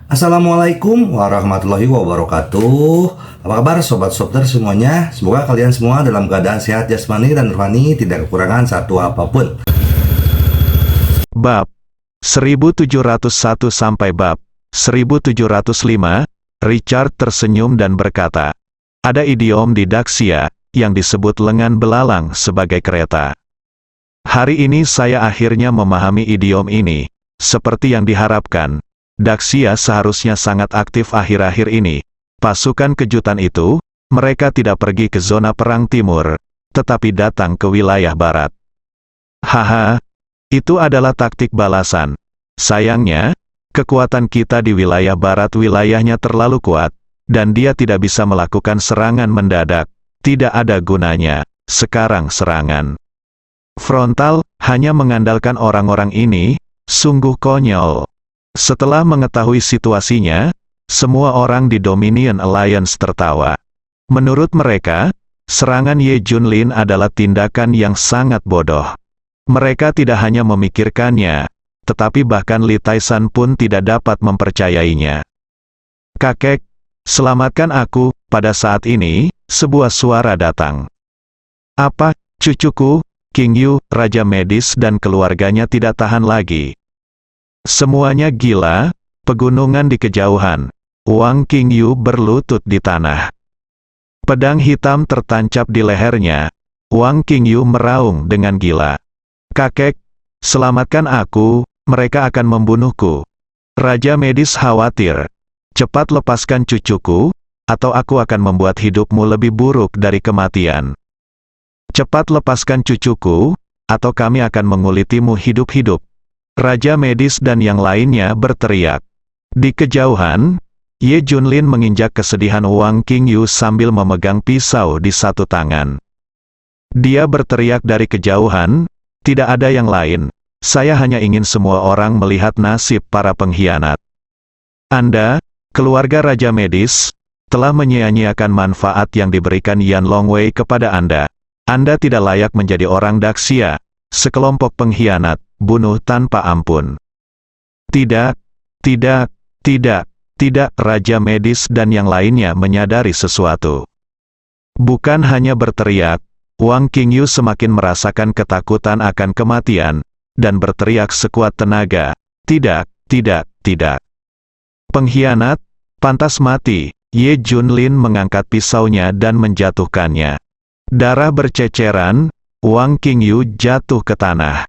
Assalamualaikum warahmatullahi wabarakatuh. Apa kabar sobat Softer semuanya? Semoga kalian semua dalam keadaan sehat jasmani dan rohani, tidak kekurangan satu apapun. Bab 1701 sampai bab 1705, Richard tersenyum dan berkata, ada idiom di Daxia yang disebut lengan belalang sebagai kereta. Hari ini saya akhirnya memahami idiom ini. Seperti yang diharapkan, Daxia seharusnya sangat aktif akhir-akhir ini. Pasukan kejutan itu, mereka tidak pergi ke zona perang timur, tetapi datang ke wilayah barat. Haha, itu adalah taktik balasan. Sayangnya, kekuatan kita di wilayah barat wilayahnya terlalu kuat, dan dia tidak bisa melakukan serangan mendadak. Tidak ada gunanya, sekarang serangan frontal, hanya mengandalkan orang-orang ini, sungguh konyol. Setelah mengetahui situasinya, semua orang di Dominion Alliance tertawa. Menurut mereka, serangan Ye Junlin adalah tindakan yang sangat bodoh. Mereka tidak hanya memikirkannya, tetapi bahkan Li Taisan pun tidak dapat mempercayainya. Kakek, selamatkan aku. Pada saat ini, sebuah suara datang. Apa, cucuku? King Yu, Raja Medis dan keluarganya tidak tahan lagi. Semuanya gila, pegunungan di kejauhan. Wang Qingyu berlutut di tanah. Pedang hitam tertancap di lehernya. Wang Qingyu meraung dengan gila. Kakek, selamatkan aku, mereka akan membunuhku. Raja Medis khawatir. Cepat lepaskan cucuku, atau aku akan membuat hidupmu lebih buruk dari kematian. Cepat lepaskan cucuku, atau kami akan mengulitimu hidup-hidup. Raja Medis dan yang lainnya berteriak. Di kejauhan, Ye Junlin menginjak kesedihan Wang Qingyu sambil memegang pisau di satu tangan. Dia berteriak dari kejauhan, tidak ada yang lain, saya hanya ingin semua orang melihat nasib para pengkhianat. Anda, keluarga Raja Medis, telah menyia-nyiakan manfaat yang diberikan Yan Longwei kepada Anda. Anda tidak layak menjadi orang Daxia, sekelompok pengkhianat, bunuh tanpa ampun. Tidak, tidak, tidak, tidak, Raja Medis dan yang lainnya menyadari sesuatu. Bukan hanya berteriak, Wang Qingyu semakin merasakan ketakutan akan kematian, dan berteriak sekuat tenaga, tidak, tidak, tidak. Pengkhianat, pantas mati. Ye Junlin mengangkat pisaunya dan menjatuhkannya. Darah berceceran, Wang Qingyu jatuh ke tanah.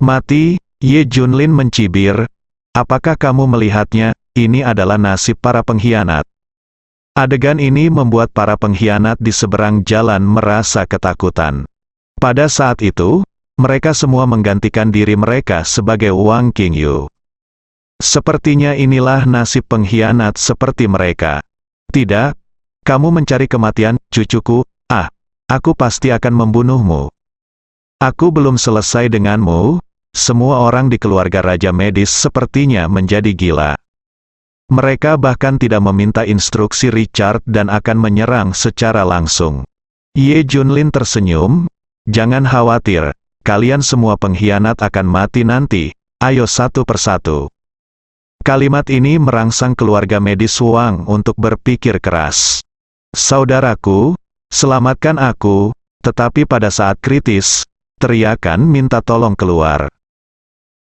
Mati, Ye Junlin mencibir. Apakah kamu melihatnya? Ini adalah nasib para pengkhianat. Adegan ini membuat para pengkhianat di seberang jalan merasa ketakutan. Pada saat itu, mereka semua menggantikan diri mereka sebagai Wang Qingyu. Sepertinya inilah nasib pengkhianat seperti mereka. Tidak, kamu mencari kematian, cucuku. Aku pasti akan membunuhmu. Aku belum selesai denganmu. Semua orang di keluarga Raja Medis sepertinya menjadi gila. Mereka bahkan tidak meminta instruksi Richard dan akan menyerang secara langsung. Ye Junlin tersenyum. Jangan khawatir, kalian semua pengkhianat akan mati nanti. Ayo satu persatu. Kalimat ini merangsang keluarga Medis Wang untuk berpikir keras. Saudaraku, selamatkan aku, tetapi pada saat kritis, teriakan minta tolong keluar.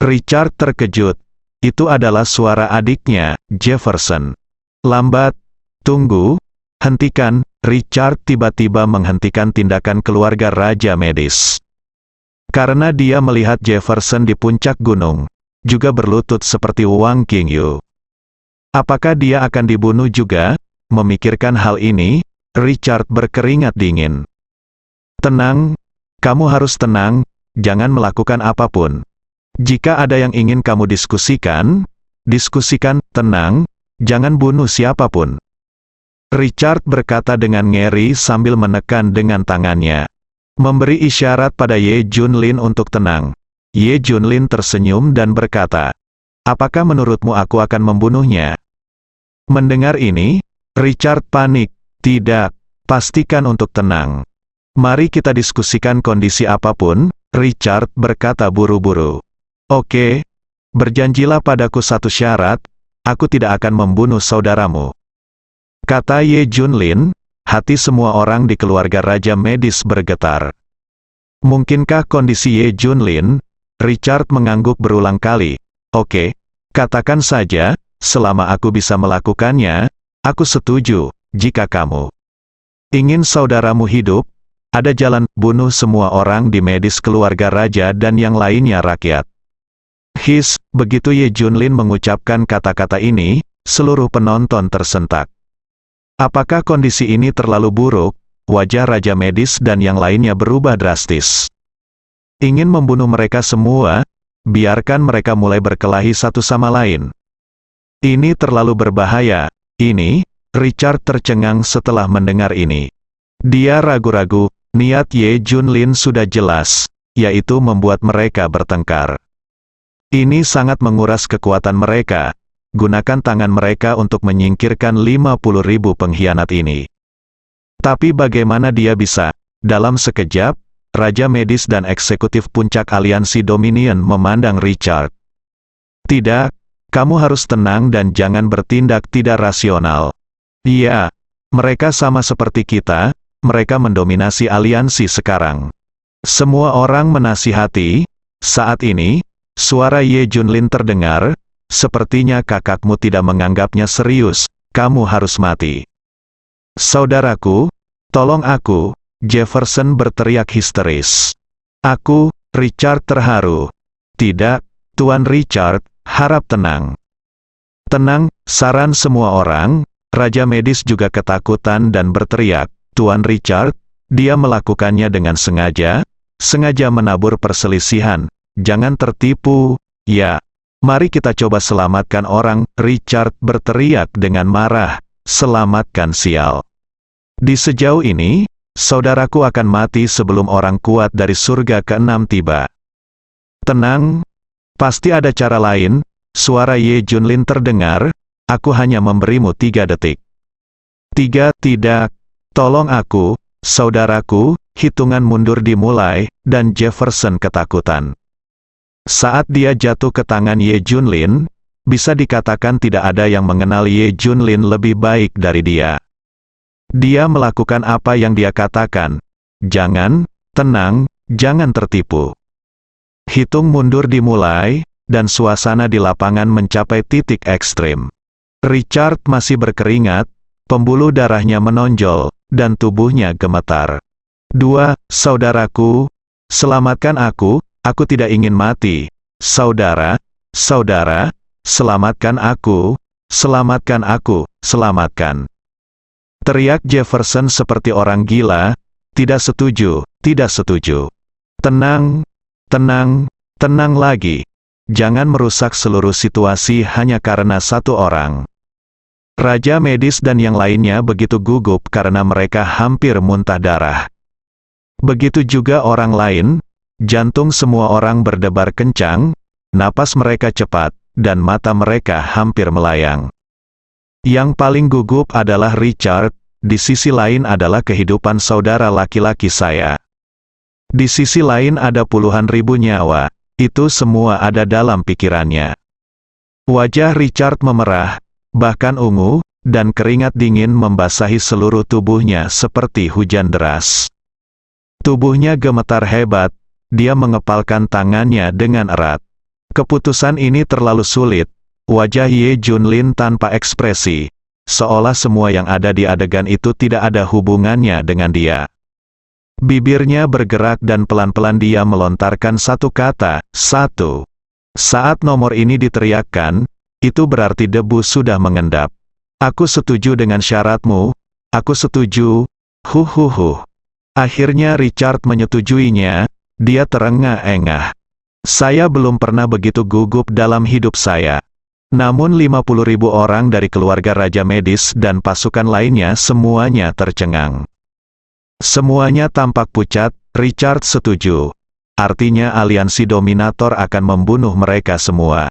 Richard terkejut. Itu adalah suara adiknya, Jefferson. Lambat, tunggu, hentikan. Richard tiba-tiba menghentikan tindakan keluarga Raja Medis. Karena dia melihat Jefferson di puncak gunung, juga berlutut seperti Wang Qingyu. Apakah dia akan dibunuh juga? Memikirkan hal ini, Richard berkeringat dingin. Tenang, kamu harus tenang, jangan melakukan apapun. Jika ada yang ingin kamu diskusikan, tenang, jangan bunuh siapapun. Richard berkata dengan ngeri sambil menekan dengan tangannya. Memberi isyarat pada Ye Junlin untuk tenang. Ye Junlin tersenyum dan berkata, apakah menurutmu aku akan membunuhnya? Mendengar ini, Richard panik. Tidak, pastikan untuk tenang. Mari kita diskusikan kondisi apapun, Richard berkata buru-buru. Oke, berjanjilah padaku satu syarat, aku tidak akan membunuh saudaramu. Kata Ye Junlin, hati semua orang di keluarga Raja Medis bergetar. Mungkinkah kondisi Ye Junlin? Richard mengangguk berulang kali. Oke, katakan saja, selama aku bisa melakukannya, aku setuju. Jika kamu ingin saudaramu hidup, ada jalan, bunuh semua orang di Medis keluarga raja dan yang lainnya rakyat. Begitu Ye Junlin mengucapkan kata-kata ini, seluruh penonton tersentak. Apakah kondisi ini terlalu buruk? Wajah Raja Medis dan yang lainnya berubah drastis. Ingin membunuh mereka semua, biarkan mereka mulai berkelahi satu sama lain. Ini terlalu berbahaya. Ini, Richard tercengang setelah mendengar ini. Dia ragu-ragu, niat Ye Junlin sudah jelas, yaitu membuat mereka bertengkar. Ini sangat menguras kekuatan mereka. Gunakan tangan mereka untuk menyingkirkan 50.000 pengkhianat ini. Tapi bagaimana dia bisa? Dalam sekejap, Raja Medis dan eksekutif puncak aliansi Dominion memandang Richard. Tidak, kamu harus tenang dan jangan bertindak tidak rasional. Iya, mereka sama seperti kita, mereka mendominasi aliansi sekarang. Semua orang menasihati. Saat ini, suara Ye Junlin terdengar, sepertinya kakakmu tidak menganggapnya serius, kamu harus mati. Saudaraku, tolong aku, Jefferson berteriak histeris. Aku, Richard terharu. Tidak, Tuan Richard, harap tenang. Tenang, saran semua orang. Raja Medis juga ketakutan dan berteriak, Tuan Richard, dia melakukannya dengan sengaja menabur perselisihan. Jangan tertipu, ya. Mari kita coba selamatkan orang. Richard berteriak dengan marah, selamatkan sial. Di sejauh ini, saudaraku akan mati sebelum orang kuat dari surga ke-6 tiba. Tenang, pasti ada cara lain. Suara Ye Junlin terdengar, aku hanya memberimu 3 detik. 3, tidak. Tolong aku, saudaraku. Hitungan mundur dimulai, dan Jefferson ketakutan. Saat dia jatuh ke tangan Ye Junlin, bisa dikatakan tidak ada yang mengenal Ye Junlin lebih baik dari dia. Dia melakukan apa yang dia katakan. Jangan, tenang, jangan tertipu. Hitung mundur dimulai, dan suasana di lapangan mencapai titik ekstrim. Richard masih berkeringat, pembuluh darahnya menonjol, dan tubuhnya gemetar. 2, saudaraku, selamatkan aku tidak ingin mati. Saudara, selamatkan aku, selamatkan. Teriak Jefferson seperti orang gila, tidak setuju. Tenang lagi. Jangan merusak seluruh situasi hanya karena satu orang. Raja Medis dan yang lainnya begitu gugup karena mereka hampir muntah darah. Begitu juga orang lain, jantung semua orang berdebar kencang, napas mereka cepat, dan mata mereka hampir melayang. Yang paling gugup adalah Richard, di sisi lain adalah kehidupan saudara laki-laki saya. Di sisi lain ada puluhan ribu nyawa, itu semua ada dalam pikirannya. Wajah Richard memerah, bahkan ungu, dan keringat dingin membasahi seluruh tubuhnya seperti hujan deras. Tubuhnya gemetar hebat, dia mengepalkan tangannya dengan erat. Keputusan ini terlalu sulit. Wajah Ye Junlin tanpa ekspresi, seolah semua yang ada di adegan itu tidak ada hubungannya dengan dia. Bibirnya bergerak dan pelan-pelan dia melontarkan satu kata, 1. Saat nomor ini diteriakkan, itu berarti debu sudah mengendap. Aku setuju dengan syaratmu, aku setuju, Akhirnya Richard menyetujuinya, dia terengah-engah. Saya belum pernah begitu gugup dalam hidup saya. Namun 50.000 orang dari keluarga Raja Medis dan pasukan lainnya semuanya tercengang. Semuanya tampak pucat. Richard setuju. Artinya aliansi dominator akan membunuh mereka semua.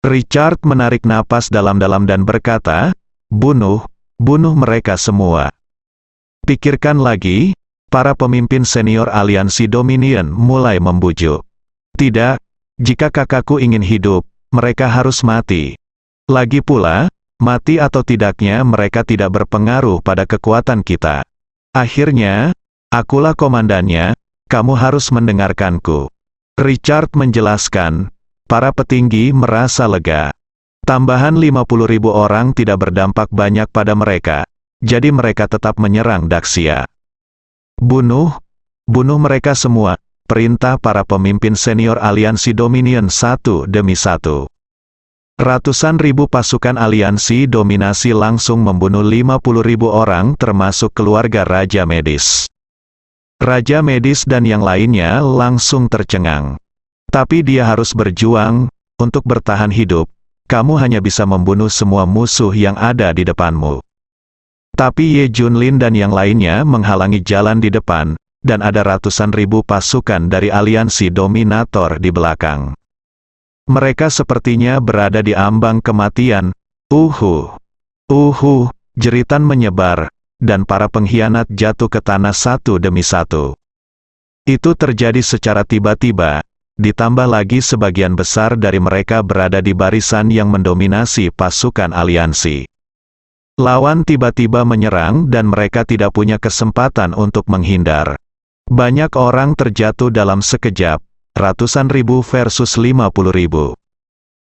Richard menarik napas dalam-dalam dan berkata, bunuh mereka semua. Pikirkan lagi. Para pemimpin senior aliansi Dominion mulai membujuk. Tidak, jika kakakku ingin hidup, mereka harus mati. Lagi pula, mati atau tidaknya mereka tidak berpengaruh pada kekuatan kita. Akhirnya, akulah komandannya, kamu harus mendengarkanku. Richard menjelaskan. Para petinggi merasa lega. Tambahan 50.000 orang tidak berdampak banyak pada mereka, jadi mereka tetap menyerang Daxia. Bunuh mereka semua, perintah para pemimpin senior aliansi Dominion satu demi satu. Ratusan ribu pasukan aliansi dominasi langsung membunuh 50.000 orang termasuk keluarga Raja Medis. Raja Medis dan yang lainnya langsung tercengang. Tapi dia harus berjuang, untuk bertahan hidup, kamu hanya bisa membunuh semua musuh yang ada di depanmu. Tapi Ye Junlin dan yang lainnya menghalangi jalan di depan, dan ada ratusan ribu pasukan dari aliansi dominator di belakang. Mereka sepertinya berada di ambang kematian. Jeritan menyebar, dan para pengkhianat jatuh ke tanah satu demi satu. Itu terjadi secara tiba-tiba. Ditambah lagi sebagian besar dari mereka berada di barisan yang mendominasi pasukan aliansi. Lawan tiba-tiba menyerang dan mereka tidak punya kesempatan untuk menghindar. Banyak orang terjatuh dalam sekejap, ratusan ribu versus 50.000.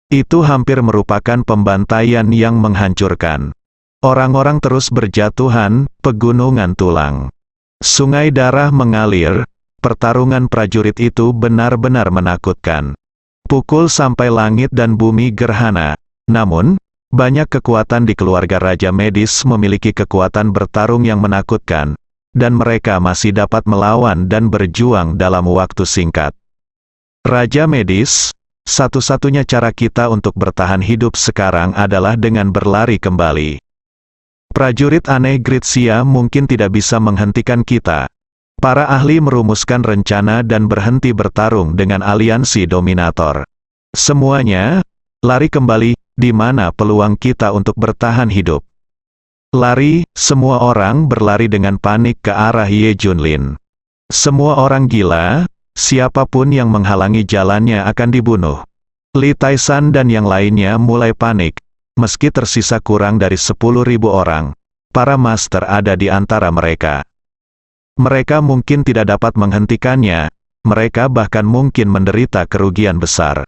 Itu hampir merupakan pembantaian yang menghancurkan. Orang-orang terus berjatuhan, pegunungan tulang. Sungai darah mengalir. Pertarungan prajurit itu benar-benar menakutkan. Pukul sampai langit dan bumi gerhana. Namun, banyak kekuatan di keluarga Raja Medis memiliki kekuatan bertarung yang menakutkan, dan mereka masih dapat melawan dan berjuang dalam waktu singkat. Raja Medis, satu-satunya cara kita untuk bertahan hidup sekarang adalah dengan berlari kembali. Prajurit aneh Gritsia mungkin tidak bisa menghentikan kita. Para ahli merumuskan rencana dan berhenti bertarung dengan aliansi dominator. Semuanya, lari kembali, di mana peluang kita untuk bertahan hidup. Lari, semua orang berlari dengan panik ke arah Ye Junlin. Semua orang gila, siapapun yang menghalangi jalannya akan dibunuh. Li Taisan dan yang lainnya mulai panik, meski tersisa kurang dari 10.000 orang. Para master ada di antara mereka. Mereka mungkin tidak dapat menghentikannya, mereka bahkan mungkin menderita kerugian besar.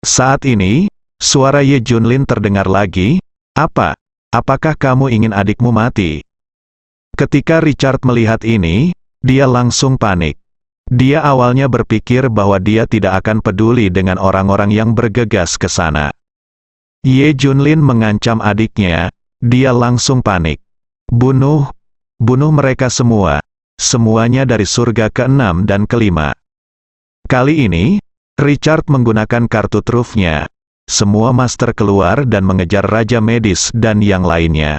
Saat ini, suara Ye Junlin terdengar lagi, apakah kamu ingin adikmu mati? Ketika Richard melihat ini, dia langsung panik. Dia awalnya berpikir bahwa dia tidak akan peduli dengan orang-orang yang bergegas ke sana. Ye Junlin mengancam adiknya, dia langsung panik. Bunuh mereka semua. Semuanya dari surga ke-6 dan ke-5. Kali ini, Richard menggunakan kartu trufnya. Semua master keluar dan mengejar Raja Medis dan yang lainnya.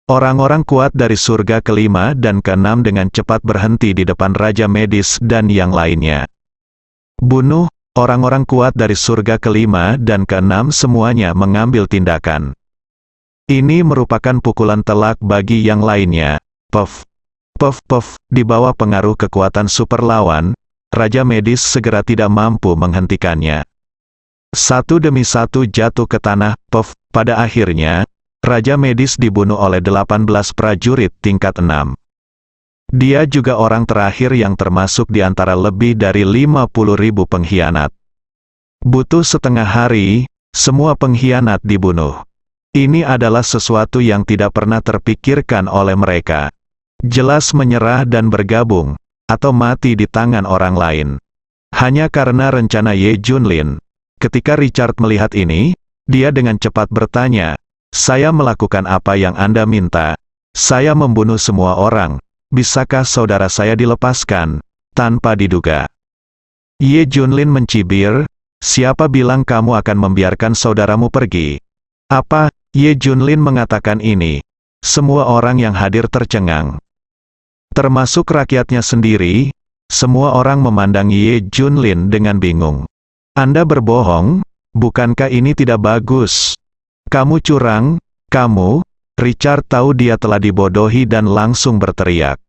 Orang-orang kuat dari surga ke-5 dan ke-6 dengan cepat berhenti di depan Raja Medis dan yang lainnya. Bunuh, orang-orang kuat dari surga ke-5 dan ke-6 semuanya mengambil tindakan. Ini merupakan pukulan telak bagi yang lainnya. Di bawah pengaruh kekuatan super lawan, Raja Medis segera tidak mampu menghentikannya. Satu demi satu jatuh ke tanah, pada akhirnya, Raja Medis dibunuh oleh 18 prajurit tingkat 6. Dia juga orang terakhir yang termasuk di antara lebih dari 50.000 pengkhianat. Butuh setengah hari, semua pengkhianat dibunuh. Ini adalah sesuatu yang tidak pernah terpikirkan oleh mereka. Jelas menyerah dan bergabung, atau mati di tangan orang lain. Hanya karena rencana Ye Junlin. Ketika Richard melihat ini, dia dengan cepat bertanya, "Saya melakukan apa yang Anda minta. Saya membunuh semua orang. Bisakah saudara saya dilepaskan?" Tanpa diduga. Ye Junlin mencibir, "Siapa bilang kamu akan membiarkan saudaramu pergi?" "Apa?" Ye Junlin mengatakan ini. Semua orang yang hadir tercengang. Termasuk rakyatnya sendiri, semua orang memandang Ye Junlin dengan bingung. "Anda berbohong, bukankah ini tidak bagus? Kamu curang, kamu." Richard tahu dia telah dibodohi dan langsung berteriak.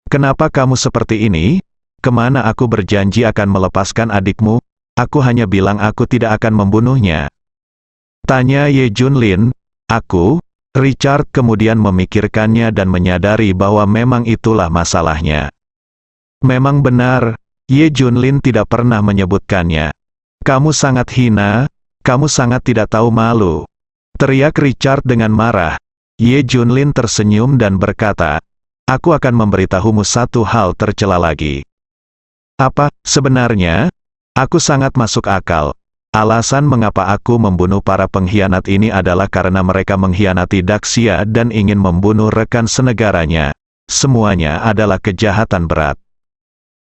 "Kenapa kamu seperti ini? Kemana aku berjanji akan melepaskan adikmu? Aku hanya bilang aku tidak akan membunuhnya." Tanya Ye Junlin. Aku, Richard kemudian memikirkannya dan menyadari bahwa memang itulah masalahnya. Memang benar, Ye Junlin tidak pernah menyebutkannya. Kamu sangat hina, kamu sangat tidak tahu malu. Teriak Richard dengan marah. Ye Junlin tersenyum dan berkata, aku akan memberitahumu satu hal tercela lagi. Apa, sebenarnya? Aku sangat masuk akal. Alasan mengapa aku membunuh para pengkhianat ini adalah karena mereka mengkhianati Daxia dan ingin membunuh rekan senegaranya. Semuanya adalah kejahatan berat.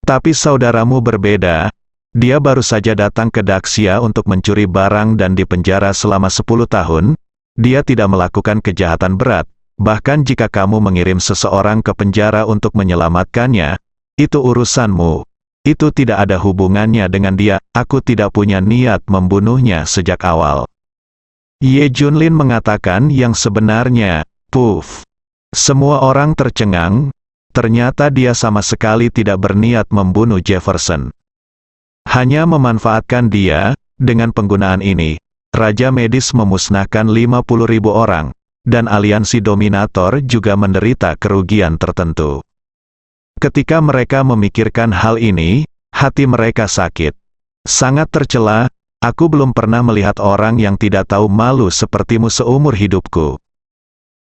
Tapi saudaramu berbeda. Dia baru saja datang ke Daxia untuk mencuri barang dan dipenjara selama 10 tahun. Dia tidak melakukan kejahatan berat. Bahkan jika kamu mengirim seseorang ke penjara untuk menyelamatkannya, itu urusanmu. Itu tidak ada hubungannya dengan dia. Aku tidak punya niat membunuhnya sejak awal. Ye Junlin mengatakan yang sebenarnya. Puff. Semua orang tercengang. Ternyata dia sama sekali tidak berniat membunuh Jefferson. Hanya memanfaatkan dia. Dengan penggunaan ini, Raja Medis memusnahkan 50.000 orang. Dan aliansi dominator juga menderita kerugian tertentu. Ketika mereka memikirkan hal ini, hati mereka sakit. Sangat tercela, aku belum pernah melihat orang yang tidak tahu malu sepertimu seumur hidupku.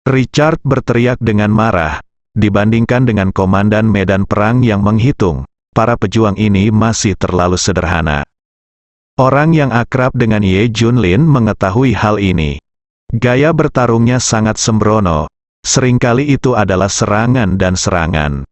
Richard berteriak dengan marah. Dibandingkan dengan komandan medan perang yang menghitung, para pejuang ini masih terlalu sederhana. Orang yang akrab dengan Ye Junlin mengetahui hal ini. Gaya bertarungnya sangat sembrono. Seringkali itu adalah serangan dan serangan.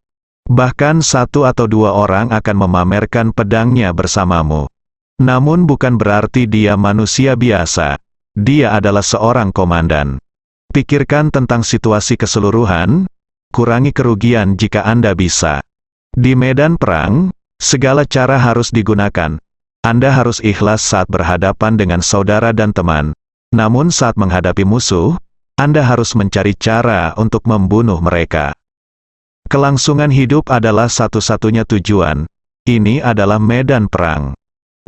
Bahkan 1 atau 2 orang akan memamerkan pedangnya bersamamu. Namun bukan berarti dia manusia biasa. Dia adalah seorang komandan. Pikirkan tentang situasi keseluruhan, kurangi kerugian jika Anda bisa. Di medan perang, segala cara harus digunakan. Anda harus ikhlas saat berhadapan dengan saudara dan teman. Namun saat menghadapi musuh, Anda harus mencari cara untuk membunuh mereka. Kelangsungan hidup adalah satu-satunya tujuan. Ini adalah medan perang.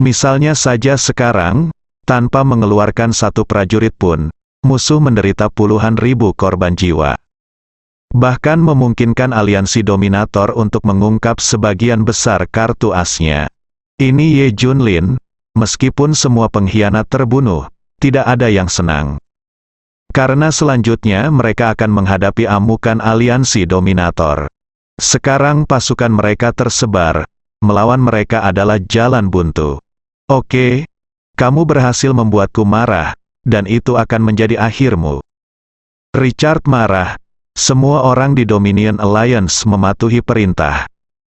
Misalnya saja sekarang, tanpa mengeluarkan satu prajurit pun, musuh menderita puluhan ribu korban jiwa. Bahkan memungkinkan aliansi dominator untuk mengungkap sebagian besar kartu asnya. Ini Ye Junlin, meskipun semua pengkhianat terbunuh, tidak ada yang senang. Karena selanjutnya mereka akan menghadapi amukan aliansi dominator. Sekarang pasukan mereka tersebar, melawan mereka adalah jalan buntu. Oke, kamu berhasil membuatku marah, dan itu akan menjadi akhirmu. Richard marah. Semua orang di Dominion Alliance mematuhi perintah.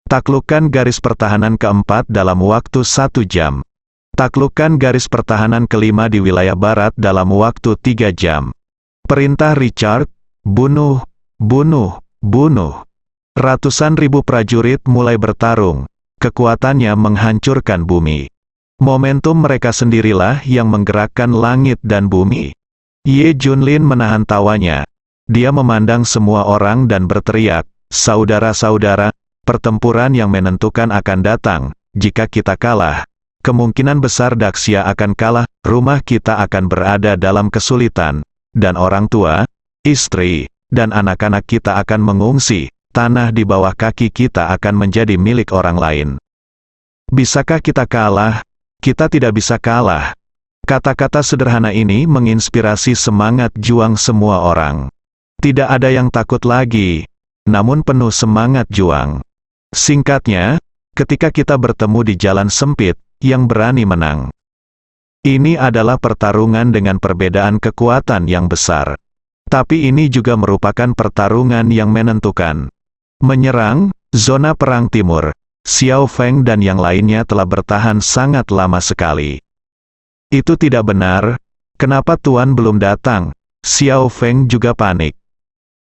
Taklukkan garis pertahanan keempat dalam waktu 1 jam. Taklukkan garis pertahanan kelima di wilayah barat dalam waktu 3 jam. Perintah Richard, bunuh, bunuh, bunuh. Ratusan ribu prajurit mulai bertarung. Kekuatannya menghancurkan bumi. Momentum mereka sendirilah yang menggerakkan langit dan bumi. Ye Junlin menahan tawanya. Dia memandang semua orang dan berteriak, saudara-saudara, pertempuran yang menentukan akan datang. Jika kita kalah, kemungkinan besar Daxia akan kalah, rumah kita akan berada dalam kesulitan. Dan orang tua, istri, dan anak-anak kita akan mengungsi, tanah di bawah kaki kita akan menjadi milik orang lain. Bisakah kita kalah? Kita tidak bisa kalah. Kata-kata sederhana ini menginspirasi semangat juang semua orang. Tidak ada yang takut lagi, namun penuh semangat juang. Singkatnya, ketika kita bertemu di jalan sempit, yang berani menang. Ini adalah pertarungan dengan perbedaan kekuatan yang besar. Tapi ini juga merupakan pertarungan yang menentukan. Menyerang, zona perang timur, Xiao Feng dan yang lainnya telah bertahan sangat lama sekali. Itu tidak benar. Kenapa Tuan belum datang? Xiao Feng juga panik.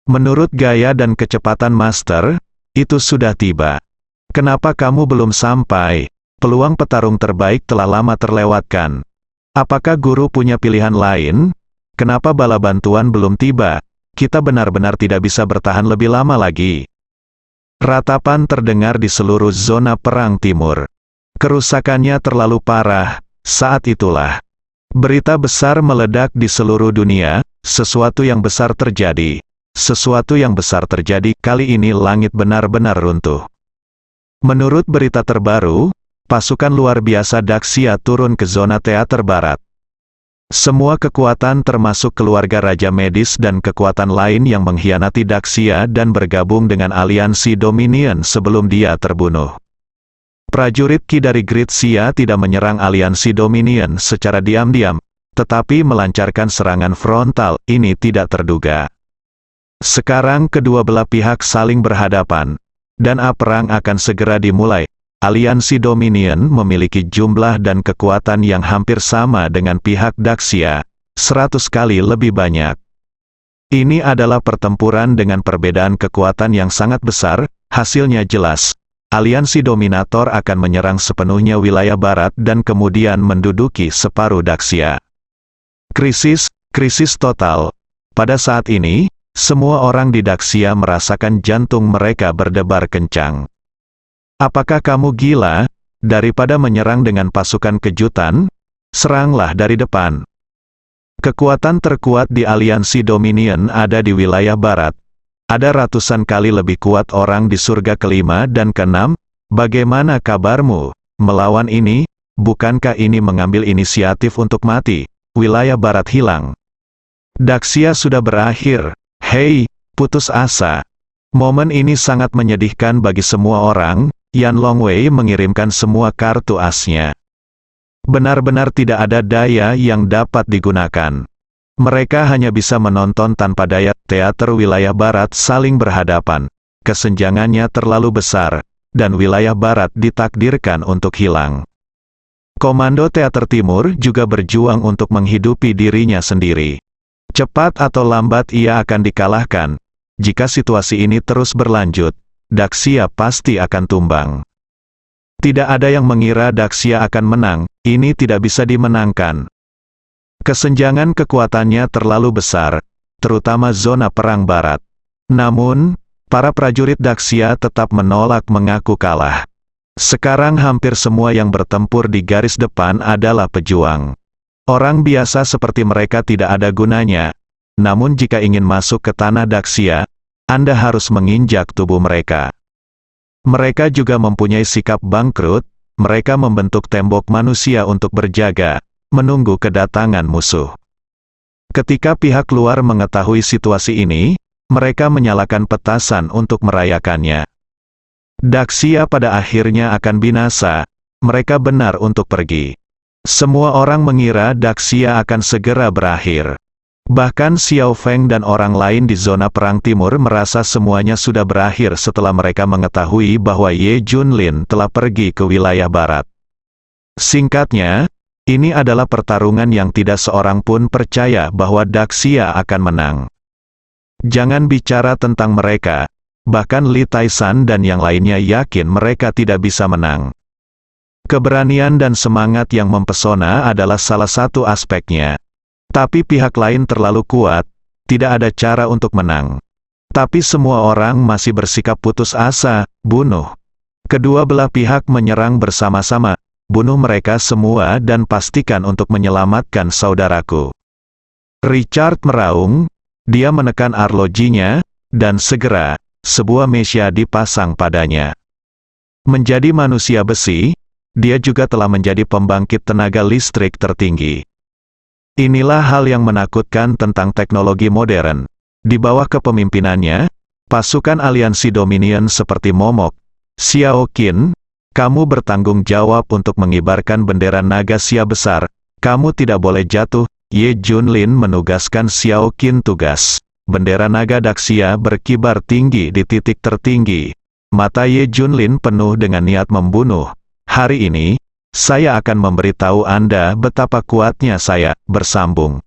Menurut gaya dan kecepatan Master, itu sudah tiba. Kenapa kamu belum sampai? Peluang petarung terbaik telah lama terlewatkan. Apakah guru punya pilihan lain? Kenapa bala bantuan belum tiba? Kita benar-benar tidak bisa bertahan lebih lama lagi. Ratapan terdengar di seluruh zona perang timur. Kerusakannya terlalu parah. Saat itulah, Berita besar meledak di seluruh dunia, sesuatu yang besar terjadi. Sesuatu yang besar terjadi, kali ini langit benar-benar runtuh. Menurut berita terbaru, pasukan luar biasa Daxia turun ke zona teater barat. Semua kekuatan termasuk keluarga Raja Medis dan kekuatan lain yang mengkhianati Daxia dan bergabung dengan aliansi Dominion sebelum dia terbunuh. Prajurit Ki dari Gritsia tidak menyerang aliansi Dominion secara diam-diam, tetapi melancarkan serangan frontal, ini tidak terduga. Sekarang kedua belah pihak saling berhadapan, dan perang akan segera dimulai. Aliansi Dominion memiliki jumlah dan kekuatan yang hampir sama dengan pihak Daxia, 100 kali lebih banyak. Ini adalah pertempuran dengan perbedaan kekuatan yang sangat besar, hasilnya jelas. Aliansi Dominator akan menyerang sepenuhnya wilayah barat dan kemudian menduduki separuh Daxia. Krisis total. Pada saat ini, semua orang di Daxia merasakan jantung mereka berdebar kencang. Apakah kamu gila? Daripada menyerang dengan pasukan kejutan, seranglah dari depan. Kekuatan terkuat di aliansi Dominion ada di wilayah barat. Ada ratusan kali lebih kuat orang di surga kelima dan keenam. Bagaimana kabarmu? Melawan ini, bukankah ini mengambil inisiatif untuk mati? Wilayah barat hilang. Daxia sudah berakhir. Hei, putus asa. Momen ini sangat menyedihkan bagi semua orang. Yan Longwei mengirimkan semua kartu asnya. Benar-benar tidak ada daya yang dapat digunakan. Mereka hanya bisa menonton tanpa daya. Teater wilayah barat saling berhadapan. Kesenjangannya terlalu besar, dan wilayah barat ditakdirkan untuk hilang. Komando Teater Timur juga berjuang untuk menghidupi dirinya sendiri. Cepat atau lambat ia akan dikalahkan. Jika situasi ini terus berlanjut, Daxia pasti akan tumbang. Tidak ada yang mengira Daxia akan menang, ini tidak bisa dimenangkan. Kesenjangan kekuatannya terlalu besar, terutama zona perang barat. Namun, para prajurit Daxia tetap menolak mengaku kalah. Sekarang hampir semua yang bertempur di garis depan adalah pejuang. Orang biasa seperti mereka tidak ada gunanya. Namun jika ingin masuk ke tanah Daxia, Anda harus menginjak tubuh mereka. Mereka juga mempunyai sikap bangkrut, mereka membentuk tembok manusia untuk berjaga, menunggu kedatangan musuh. Ketika pihak luar mengetahui situasi ini, mereka menyalakan petasan untuk merayakannya. Daxia pada akhirnya akan binasa, mereka benar untuk pergi. Semua orang mengira Daxia akan segera berakhir. Bahkan Xiao Feng dan orang lain di zona perang timur merasa semuanya sudah berakhir setelah mereka mengetahui bahwa Ye Junlin telah pergi ke wilayah barat. Singkatnya, ini adalah pertarungan yang tidak seorang pun percaya bahwa Daxia akan menang. Jangan bicara tentang mereka, bahkan Li Taisan dan yang lainnya yakin mereka tidak bisa menang. Keberanian dan semangat yang mempesona adalah salah satu aspeknya. Tapi pihak lain terlalu kuat, tidak ada cara untuk menang. Tapi semua orang masih bersikap putus asa, bunuh. Kedua belah pihak menyerang bersama-sama. Bunuh mereka semua dan pastikan untuk menyelamatkan saudaraku. Richard meraung, dia menekan arlojinya, dan segera, sebuah mesya dipasang padanya. Menjadi manusia besi, dia juga telah menjadi pembangkit tenaga listrik tertinggi. Inilah hal yang menakutkan tentang teknologi modern. Di bawah kepemimpinannya, pasukan aliansi Dominion seperti Momok, Xiao Qin, kamu bertanggung jawab untuk mengibarkan bendera naga Xia besar. Kamu tidak boleh jatuh. Ye Junlin menugaskan Xiao Qin tugas. Bendera naga Daxia berkibar tinggi di titik tertinggi. Mata Ye Junlin penuh dengan niat membunuh. Hari ini, saya akan memberitahu Anda betapa kuatnya saya. Bersambung.